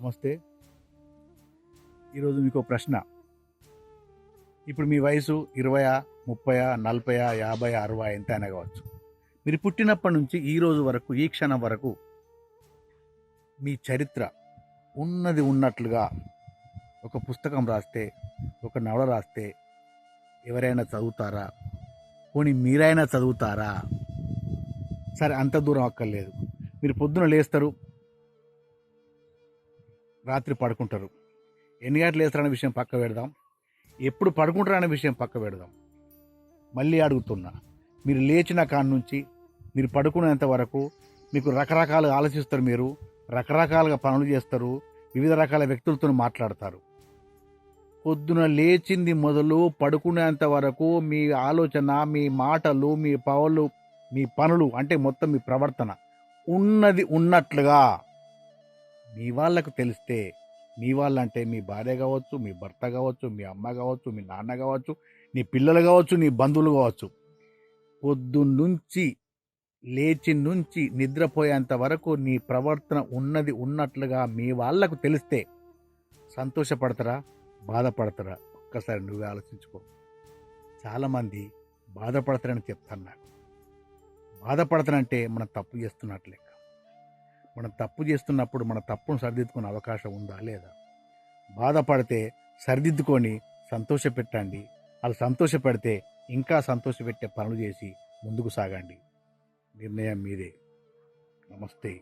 నమస్తే. ఈరోజు మీకో ప్రశ్న. ఇప్పుడు మీ వయసు 20, 30, 40, 50, 60 ఎంతైనా కావచ్చు. మీరు పుట్టినప్పటి నుంచి ఈ రోజు వరకు, ఈ క్షణం వరకు మీ చరిత్ర ఉన్నది ఉన్నట్లుగా ఒక పుస్తకం రాస్తే, ఒక నవల రాస్తే ఎవరైనా చదువుతారా? పోనీ మీరైనా చదువుతారా? సరే, అంత దూరం అక్కర్లేదు. మీరు పొద్దున లేస్తారు, రాత్రి పడుకుంటారు. ఎన్ని గంటలు లేస్తారనే విషయం పక్క పెడదాం. ఎప్పుడు పడుకుంటారనే విషయం పక్క పెడదాం. మళ్ళీ అడుగుతున్నా, మీరు లేచిన కాడ నుంచి మీరు పడుకునేంత వరకు మీకు రకరకాలుగా ఆలోచిస్తారు, మీరు రకరకాలుగా పనులు చేస్తారు, వివిధ రకాల వ్యక్తులతో మాట్లాడతారు. పొద్దున లేచింది మొదలు పడుకునేంత వరకు మీ ఆలోచన, మీ మాటలు, మీ పనులు అంటే మొత్తం మీ ప్రవర్తన ఉన్నది ఉన్నట్లుగా మీ వాళ్ళకు తెలిస్తే, మీ వాళ్ళంటే మీ భార్య కావచ్చు, మీ భర్త కావచ్చు, మీ అమ్మ కావచ్చు, మీ నాన్న కావచ్చు, నీ పిల్లలు కావచ్చు, నీ బంధువులు కావచ్చు, పొద్దున్నుంచి లేచి నుంచి నిద్రపోయేంత వరకు నీ ప్రవర్తన ఉన్నది ఉన్నట్లుగా మీ వాళ్ళకు తెలిస్తే సంతోషపడతారా, బాధపడతారా? ఒక్కసారి నువ్వే ఆలోచించుకో. చాలామంది బాధపడతారని చెప్తాను. నాకు బాధపడతారంటే మనం తప్పు చేస్తున్నట్లే. మనం తప్పు చేస్తున్నప్పుడు మన తప్పును సరిదిద్దుకునే అవకాశం ఉందా లేదా? బాధపడితే సరిదిద్దుకొని సంతోషపెట్టండి. వాళ్ళు సంతోషపెడితే ఇంకా సంతోషపెట్టే పనులు చేసి ముందుకు సాగండి. నిర్ణయం మీదే. నమస్తే.